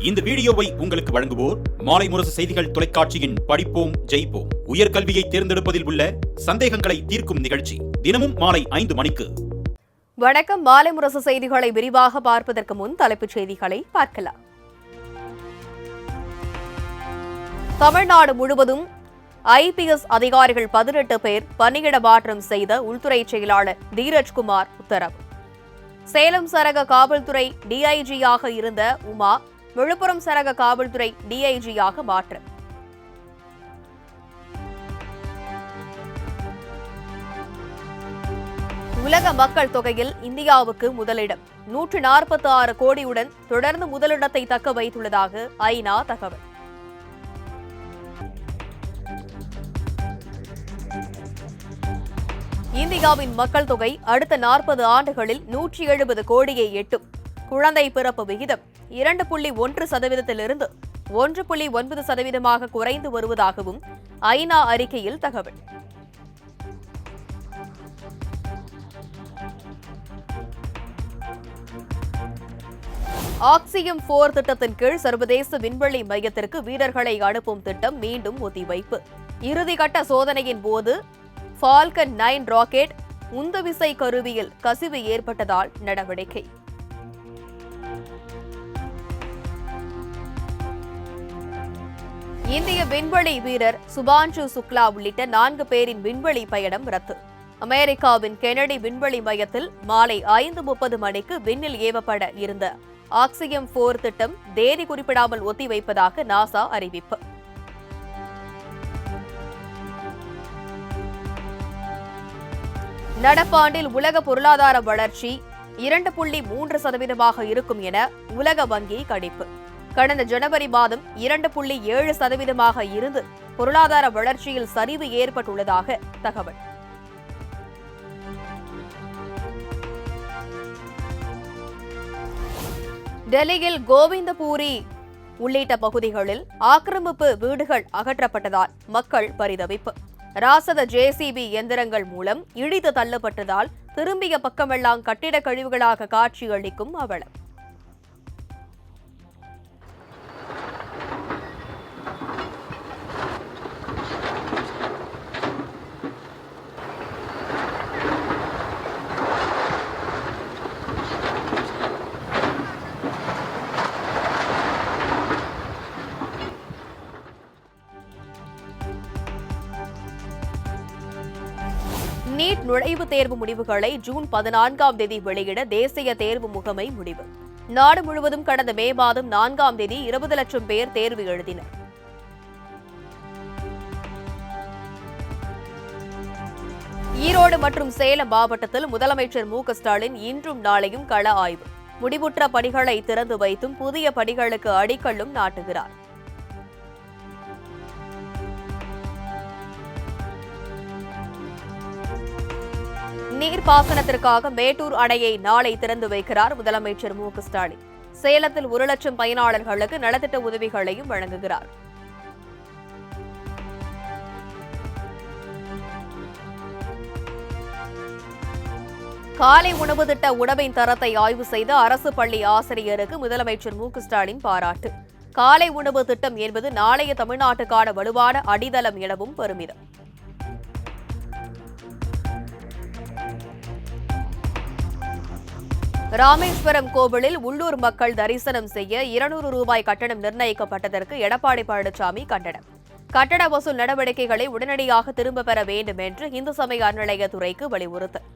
இந்த வீடியோவை உங்களுக்கு வழங்குவோர் மாலை முரசு செய்திகள் தொலைக்காட்சியின் படிப்போம் ஜெயிப்போம் உயர்கல்வியை தேர்ந்தெடுப்பதில் உள்ள சந்தேகங்களை தீர்க்கும் நிகழ்ச்சி தினமும் மாலை 5 மணிக்கு. வணக்கம். மாலை முரசு செய்திகளை விரிவாக பார்ப்பதற்கு முன் தலைப்புச் செய்திகளை பார்க்கலாம். தமிழ்நாடு முழுவதும் IPS அதிகாரிகள் 18 பேர் பணியிட மாற்றம் செய்த உள்துறை செயலாளர் தீரஜ்குமார் உத்தரவு. சேலம் சரக காவல்துறை DIG-யாக இருந்த உமா விழுப்புரம் சரக காவல்துறை DIG-யாக மாற்றம். உலக மக்கள் தொகையில் இந்தியாவுக்கு முதலிடம் 146 கோடியுடன் தொடர்ந்து முதலிடத்தை தக்க வைத்துள்ளதாக ஐநா தகவல். இந்தியாவின் மக்கள் தொகை அடுத்த 40 ஆண்டுகளில் 170 கோடியை எட்டும். குழந்தை பிறப்பு விகிதம் 2.1%-இருந்து 1.9% குறைந்து வருவதாகவும் ஐநா அறிக்கையில் தகவல். ஆக்சியம் 4 திட்டத்தின் கீழ் சர்வதேச விண்வெளி மையத்திற்கு வீரர்களை அனுப்பும் திட்டம் மீண்டும் ஒத்திவைப்பு. இறுதிக்கட்ட சோதனையின் போது ஃபால்கன் 9 ராக்கெட் உந்துவிசை கருவியில் கசிவு ஏற்பட்டதால் நடவடிக்கை. இந்திய விண்வெளி வீரர் சுபான்ஷு சுக்லா உள்ளிட்ட 4 பேரின் விண்வெளி பயணம் ரத்து. அமெரிக்காவின் கெனடி விண்வெளி மையத்தில் மாலை 5:30 மணிக்கு விண்ணில் ஏவப்பட இருந்த ஆக்சியம் 4 திட்டம் தேதி குறிப்பிடாமல் ஒத்திவைப்பதாக நாசா அறிவிப்பு. நடப்பாண்டில் உலக பொருளாதார வளர்ச்சி 2.3% இருக்கும் என உலக வங்கி கணிப்பு. கடந்த ஜனவரி மாதம் 2.7% இருந்து பொருளாதார வளர்ச்சியில் சரிவு ஏற்பட்டுள்ளதாக தகவல். டெல்லியில் கோவிந்தபூரி உள்ளிட்ட பகுதிகளில் ஆக்கிரமிப்பு வீடுகள் அகற்றப்பட்டதால் மக்கள் பரிதவிப்பு. ராசத JCB எந்திரங்கள் மூலம் இடித்து தள்ளப்பட்டதால் திரும்பிய பக்கமெல்லாம் கட்டிட கழிவுகளாக காட்சியளிக்கும் அவலம். நீட் நுழைவுத் தேர்வு முடிவுகளை ஜூன் 14ஆம் தேதி வெளியிட தேசிய தேர்வு முகமை முடிவு. நாடு முழுவதும் கடந்த மே மாதம் 4ஆம் தேதி 20 லட்சம் பேர் தேர்வு எழுதினர். ஈரோடு மற்றும் சேலம் மாவட்டத்தில் முதலமைச்சர் மு.க.ஸ்டாலின் இன்றும் நாளையும் கள ஆய்வு. முடிவுற்ற பணிகளை திறந்து வைத்தும் புதிய பணிகளுக்கு அடிக்கல்லும் நாட்டுகிறார். நீர்ப்பாசனத்திற்காக மேட்டூர் அணையை நாளை திறந்து வைக்கிறார் முதலமைச்சர் மு.க.ஸ்டாலின். சேலத்தில் 1 லட்சம் பயனாளர்களுக்கு நலத்திட்ட உதவிகளையும் வழங்குகிறார். காலை உணவு திட்ட உணவின் தரத்தை ஆய்வு செய்த அரசு பள்ளி ஆசிரியருக்கு முதலமைச்சர் மு.க.ஸ்டாலின் பாராட்டு. காலை உணவு திட்டம் என்பது நாளைய தமிழ்நாட்டுக்கான வலுவான அடித்தளம் எனவும் பெருமிதம். ராமேஸ்வரம் கோவிலில் உள்ளூர் மக்கள் தரிசனம் செய்ய 200 ரூபாய் கட்டணம் நிர்ணயிக்கப்பட்டதற்கு எடப்பாடி பழனிசாமி கண்டனம். கட்டண வசூல் நடவடிக்கைகளை உடனடியாக திரும்பப் பெற வேண்டும் என்று இந்து சமய அறநிலையத்துறைக்கு வலியுறுத்தல்.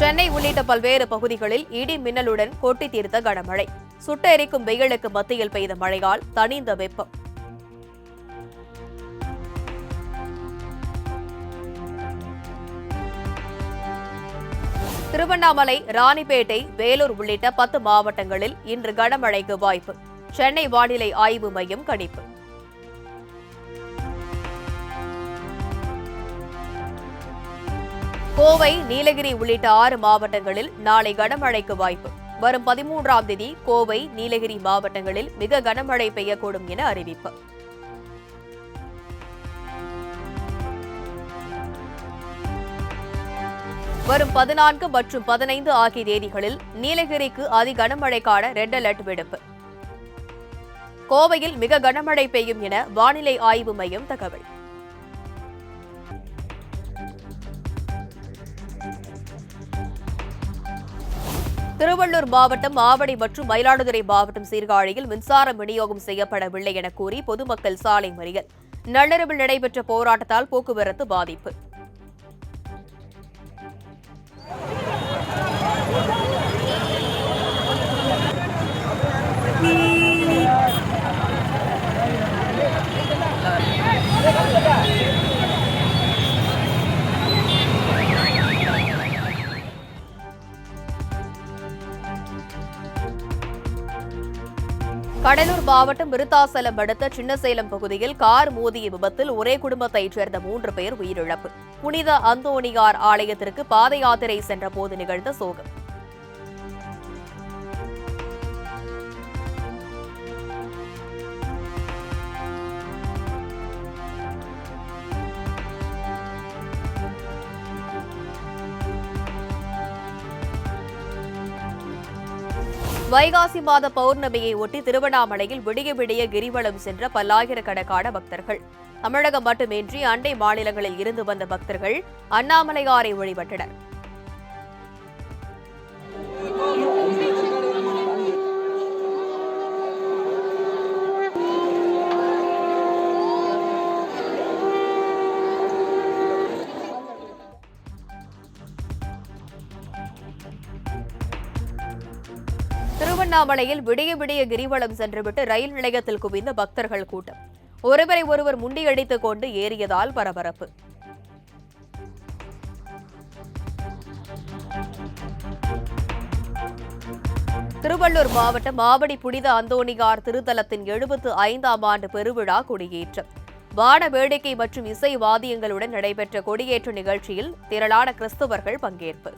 சென்னை உள்ளிட்ட பல்வேறு பகுதிகளில் இடி மின்னலுடன் கொட்டி தீர்த்த கனமழை. சுட்டெரிக்கும் வெயிலுக்கு மத்தியில் பெய்த மழையால் தணிந்த வெப்பம். திருவண்ணாமலை, ராணிப்பேட்டை, வேலூர் உள்ளிட்ட 10 மாவட்டங்களில் இன்று கனமழைக்கு வாய்ப்பு. சென்னை வானிலை ஆய்வு மையம் கணிப்பு. கோவை, நீலகிரி உள்ளிட்ட 6 மாவட்டங்களில் நாளை கனமழைக்கு வாய்ப்பு. வரும் 13ஆம் தேதி கோவை, நீலகிரி மாவட்டங்களில் மிக கனமழை பெய்யக்கூடும் என அறிவிப்பு. வரும் 14 மற்றும் 15 ஆகிய தேதிகளில் நீலகிரிக்கு அதி கனமழைக்கான ரெட் அலர்ட் விடுப்பு. கோவையில் மிக கனமழை பெய்யும் என வானிலை ஆய்வு மையம் தகவல். திருவள்ளூர் மாவட்டம் ஆவடி மற்றும் மயிலாடுதுறை மாவட்டம் சீர்காழியில் மின்சாரம் விநியோகம் செய்யப்படவில்லை என கூறி பொதுமக்கள் சாலை மறியல். நள்ளிரவில் நடைபெற்ற போராட்டத்தால் போக்குவரத்து பாதிப்பு. கடலூர் மாவட்டம் விருத்தாசலம் அடுத்த சின்னசேலம் பகுதியில் கார் மோதிய விபத்தில் ஒரே குடும்பத்தைச் சேர்ந்த 3 பேர் உயிரிழப்பு. புனித அந்தோணியார் ஆலயத்திற்கு பாத யாத்திரை சென்றபோது நிகழ்ந்த சோகம். வைகாசி மாத பௌர்ணமியை ஒட்டி திருவண்ணாமலையில் விடிய விடிய கிரிவலம் சென்ற பல்லாயிரக்கணக்கான பக்தர்கள். தமிழகம் மட்டுமின்றி அண்டை மாநிலங்களில் இருந்து வந்த பக்தர்கள் அண்ணாமலையாரை வழிபட்டனர். திருவண்ணாமலையில் விடிய விடிய கிரிவலம் சென்றுவிட்டு ரயில் நிலையத்தில் குவிந்த பக்தர்கள் கூட்டம். ஒருவரை ஒருவர் முண்டியடித்துக் கொண்டு ஏறியதால் பரபரப்பு. திருவள்ளூர் மாவட்டம் ஆவடி புனித அந்தோணியார் திருத்தலத்தின் 75ஆம் ஆண்டு பெருவிழா கொடியேற்றம். வான வேடிக்கை மற்றும் இசை வாத்தியங்களுடன் நடைபெற்ற கொடியேற்ற நிகழ்ச்சியில் திரளான கிறிஸ்தவர்கள் பங்கேற்பு.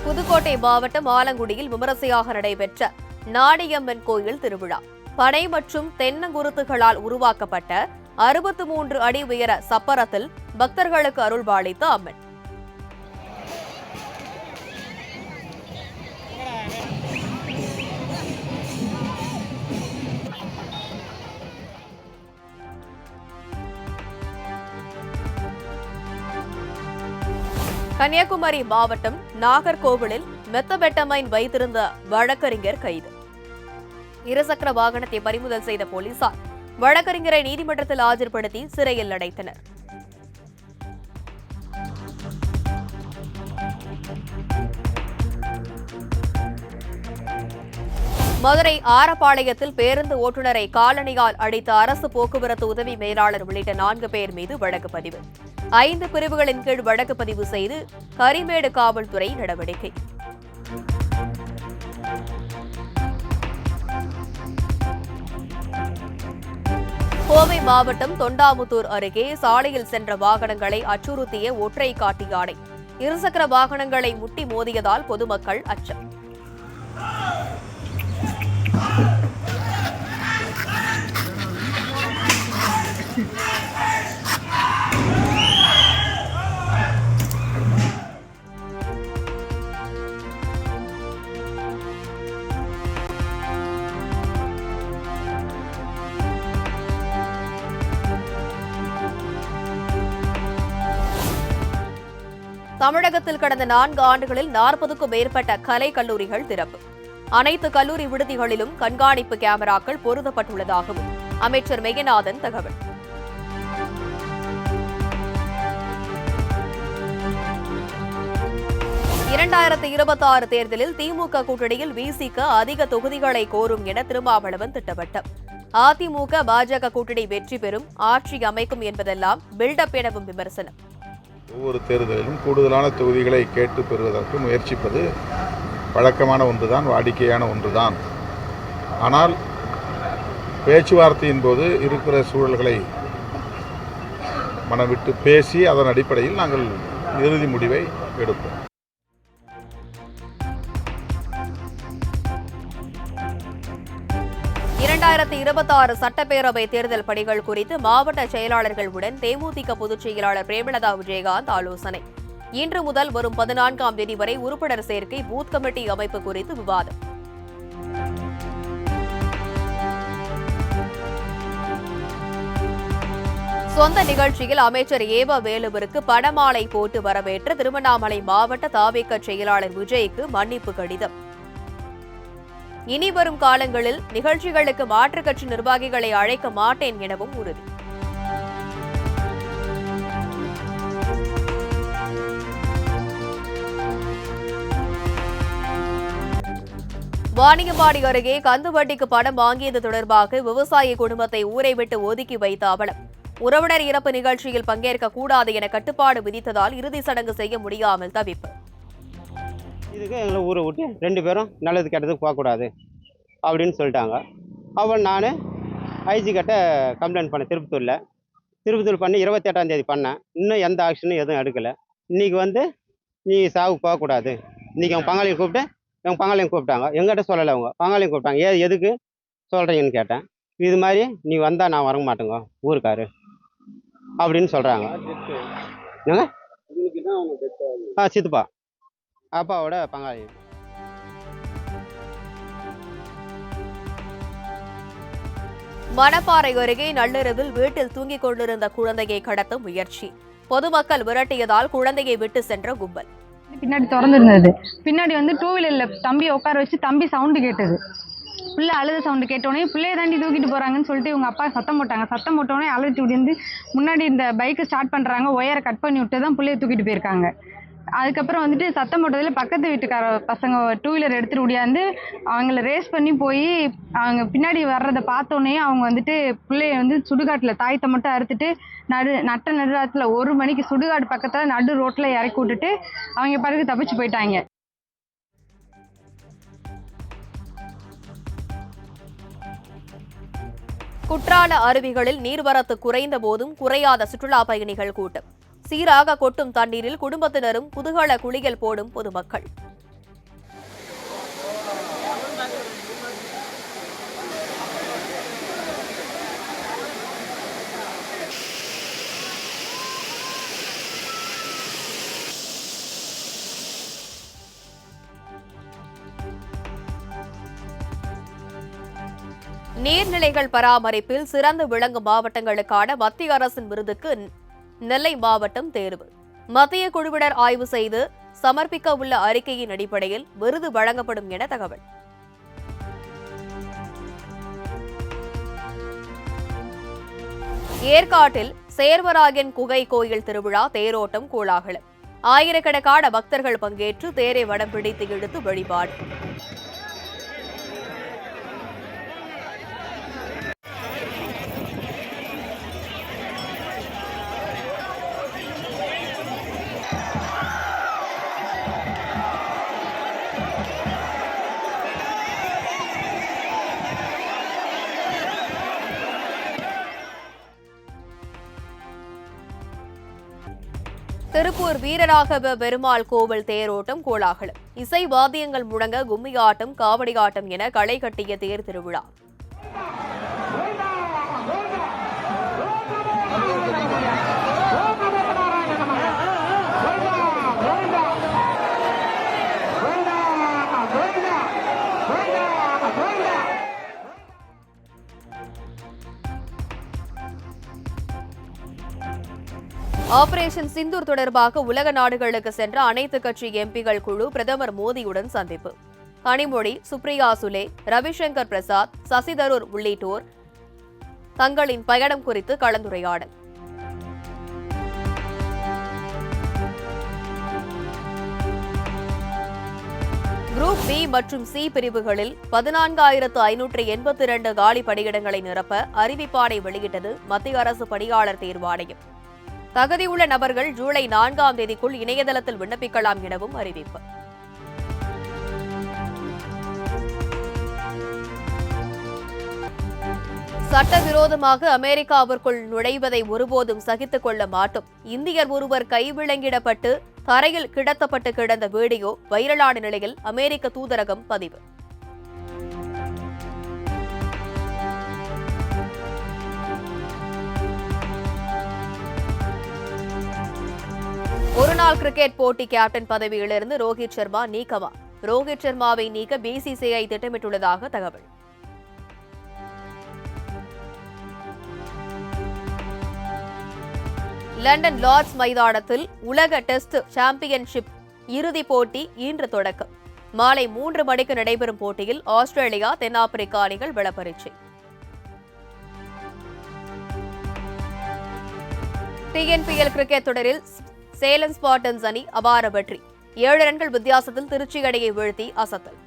புதுக்கோட்டை மாவட்டம் ஆலங்குடியில் விமரிசையாக நடைபெற்ற நாடியம்மன் கோயில் திருவிழா. பனை மற்றும் தென்னங்குருத்துகளால் உருவாக்கப்பட்ட 63 அடி உயர சப்பரத்தில் பக்தர்களுக்கு அருள்பாலித்த அம்மன். கன்னியாகுமரி மாவட்டம் நாகர்கோவிலில் மெத்தபெட்டமைன் வைத்திருந்த வழக்கறிஞர் கைது. இருசக்கர வாகனத்தை பறிமுதல் செய்த போலீசார் வழக்கறிஞரை நீதிமன்றத்தில் ஆஜர்படுத்தி சிறையில் அடைத்தனர். மதுரை ஆரப்பாளையத்தில் பேருந்து ஓட்டுநரை காலணியால் அடித்த அரசு போக்குவரத்து உதவி மேலாளர் உள்ளிட்ட 4 பேர் மீது வழக்கு பதிவு. 5 பிரிவுகளின் கீழ் வழக்கு பதிவு செய்து கரிமேடு காவல்துறை நடவடிக்கை. கோவை மாவட்டம் தொண்டாமுத்தூர் அருகே சாலையில் சென்ற வாகனங்களை அச்சுறுத்திய ஒற்றை காட்டு யானை. இருசக்கர வாகனங்களை முட்டி மோதியதால் பொதுமக்கள் அச்சம். தமிழகத்தில் கடந்த 4 ஆண்டுகளில் 40க்கும் மேற்பட்ட கலை கல்லூரிகள் திறப்பு. அனைத்து கல்லூரி விடுதிகளிலும் கண்காணிப்பு கேமராக்கள் பொருத்தப்பட்டுள்ளதாகவும் அமைச்சர் மெய்யநாதன் தகவல். (2026) தேர்தலில் திமுக கூட்டணியில் விசிக அதிக தொகுதிகளை கோரும் என திருமாவளவன் திட்டவட்டம். அதிமுக பாஜக கூட்டணி வெற்றி பெறும், ஆட்சி அமைக்கும் என்பதெல்லாம் பில்டப் எனவும் விமர்சனம். ஒவ்வொரு தேர்தலிலும் கூடுதலான தொகுதிகளை கேட்டு பெறுவதற்கு முயற்சிப்பது வழக்கமான ஒன்றுதான், வாடிக்கையான ஒன்றுதான். ஆனால் பேச்சுவார்த்தையின் போது இருக்கிற சூழல்களை மனவிட்டு பேசி அதன் அடிப்படையில் நாங்கள் இறுதி முடிவை எடுப்போம். 2026 சட்டப்பேரவை தேர்தல் பணிகள் குறித்து மாவட்ட செயலாளர்களுடன் தேமுதிக பொதுச் செயலாளர் பிரேமலதா விஜயகாந்த் ஆலோசனை. இன்று முதல் வரும் 14ஆம் தேதி வரை உறுப்பினர் சேர்க்கை, பூத் கமிட்டி அமைப்பு குறித்து விவாதம். சொந்த நிகழ்ச்சியில் அமைச்சர் ஏவ வேலுவிற்கு பணமாலை போட்டு வரவேற்ற திருவண்ணாமலை மாவட்ட தாவேக செயலாளர் விஜய்க்கு மன்னிப்பு கடிதம். இனி வரும் காலங்களில் நிகழ்ச்சிகளுக்கு மாற்றுக் கட்சி நிர்வாகிகளை அழைக்க மாட்டேன் எனவும் உறுதி. வாணியம்பாடி அருகே கந்துவட்டிக்கு பணம் வாங்கியது தொடர்பாக விவசாய குடும்பத்தை ஊரை விட்டு ஒதுக்கி வைத்த அவலம். உறவினர் இறப்பு நிகழ்ச்சியில் பங்கேற்க கூடாது என கட்டுப்பாடு விதித்ததால் இறுதி சடங்கு செய்ய முடியாமல் தவிப்பு. இதுக்கு எங்களை ஊரை விட்டு 2 பேரும் நல்லது கெட்டதுக்கு போகக்கூடாது அப்படின்னு சொல்லிட்டாங்க. அவன் நான் ஐஜி கிட்ட கம்ப்ளைண்ட் பண்ணேன். திருப்பத்தூர் பண்ணி 28ஆம் தேதி பண்ணேன். இன்னும் எந்த ஆக்ஷனும் எதுவும் எடுக்கலை. இன்றைக்கி நீ சாவுக்கு போகக்கூடாது. இன்றைக்கி அவங்க பங்காளியை கூப்பிட்டு பங்காளியும் கூப்பிட்டாங்க. எங்கிட்ட சொல்லலை, அவங்க பங்காளியும் கூப்பிட்டாங்க. எதுக்கு சொல்கிறீங்கன்னு கேட்டேன். இது மாதிரி நீ வந்தால் நான் வர மாட்டேங்க ஊருக்காரு அப்படின்னு சொல்கிறாங்க. சித்துப்பா அப்பாவோட பங்காளி. மணப்பாறை அருகே நள்ளிரவில் வீட்டில் தூங்கிக் கொண்டிருந்த குழந்தையை கடத்த முயற்சி. பொதுமக்கள் விரட்டியதால் குழந்தையை விட்டு சென்ற கும்பல். பின்னாடி திறந்துருந்தது. பின்னாடி 2 வீலர்ல தம்பியை உட்கார வச்சு தம்பி சவுண்டு கேட்டது. பிள்ளை அழுத சவுண்டு கேட்டோடனே பிள்ளையை தாண்டி தூக்கிட்டு போறாங்கன்னு சொல்லிட்டு இவங்க அப்பா சத்தம் போட்டாங்க. சத்தம் போட்டோடனே அழுத்தி விட்டு முன்னாடி இந்த பைக்கை ஸ்டார்ட் பண்றாங்க. ஒயரை கட் பண்ணி விட்டு தான் பிள்ளையை தூக்கிட்டு போயிருக்காங்க. அதுக்கப்புறம் சத்தம் போட்டதில் பக்கத்து வீட்டுக்கார பசங்க 2 வீலர் எடுத்துட்டு ஓடியாந்து அவங்கள ரேஸ் பண்ணி போய் அவங்க பின்னாடி வர்றதை பார்த்தோன்னே அவங்க பிள்ளைய சுடுகாட்டில் தாயத்தை மட்டும் அறுத்துட்டு நடுராத்துல 1 மணிக்கு சுடுகாடு பக்கத்தில் நடு ரோட்டில் இறக்கி விட்டுட்டு அவங்க பிறகு தப்பிச்சு போயிட்டாங்க. குற்றால அருவிகளில் நீர்வரத்து குறைந்த போதும் குறையாத சுற்றுலா பயணிகள் கூட்டம். சீராக கொட்டும் தண்ணீரில் குடும்பத்தினரும் குதூகல குளியல் போடும் பொதுமக்கள். நீர்நிலைகள் பராமரிப்பில் சிறந்து விளங்கும் மாவட்டங்களுக்கான மத்திய அரசின் விருதுக்கு நெல்லை மாவட்டம் தேர்வு. மத்திய குழுவினர் ஆய்வு செய்து சமர்ப்பிக்க உள்ள அறிக்கையின் அடிப்படையில் விருது வழங்கப்படும் என தகவல். ஏற்காட்டில் சேர்வராயன் குகை கோயில் திருவிழா தேரோட்டம் கோலாகலம். ஆயிரக்கணக்கான பக்தர்கள் பங்கேற்று தேரை வடம் பிடித்து இழுத்து வழிபாடு. திருப்பூர் வீரராகவ பெருமாள் கோவில் தேரோட்டம் கோலாகலம். இசை வாத்தியங்கள் முழங்க கும்மியாட்டம், காவடியாட்டம் என களை கட்டிய தேர் திருவிழா. ஆபரேஷன் சிந்தூர் தொடர்பாக உலக நாடுகளுக்கு சென்ற அனைத்து கட்சி எம்பிகள் குழு பிரதமர் மோடியுடன் சந்திப்பு. கனிமொழி, சுப்ரியா சுலே, ரவிசங்கர் பிரசாத், சசி தரூர் உள்ளிட்டோர் தங்களின் பயணம் குறித்து கலந்துரையாடல். குரூப் பி மற்றும் சி பிரிவுகளில் 14,582 காலி பணியிடங்களை நிரப்ப அறிவிப்பாணை வெளியிட்டது மத்திய அரசு பணியாளர் தேர்வாணையம். தகுதியுள்ள நபர்கள் ஜூலை 4ஆம் தேதிக்குள் இணையதளத்தில் விண்ணப்பிக்கலாம் எனவும் அறிவிப்பு. சட்டவிரோதமாக அமெரிக்காவிற்குள் நுழைவதை ஒருபோதும் சகித்துக் கொள்ள மாட்டோம். இந்தியர் ஒருவர் கைவிலங்கிடப்பட்டு தரையில் கிடத்தப்பட்டு கிடந்த வீடியோ வைரலான நிலையில் அமெரிக்க தூதரகம் பதிவு. ஒருநாள் கிரிக்கெட் போட்டி கேப்டன் பதவியிலிருந்து ரோஹித் சர்மா நீக்கமா? ரோஹித் சர்மாவை நீக்க பிசிசிஐ திட்டமிட்டுள்ளதாக தகவல். லண்டன் லார்ட்ஸ் மைதானத்தில் உலக டெஸ்ட் சாம்பியன்ஷிப் இறுதிப் போட்டி இன்று தொடக்கம். மாலை 3 மணிக்கு நடைபெறும் போட்டியில் ஆஸ்திரேலியா, தென்னாப்பிரிக்கா அணிகள் பலப்பரீட்சை. டிஎன்பிஎல் கிரிக்கெட் தொடரில் சேலம் ஸ்பார்டன்ஸ் அணி அபார வெற்றி. 7 ரன்கள் வித்தியாசத்தில் திருச்சி அணியை வீழ்த்தி அசத்தல்.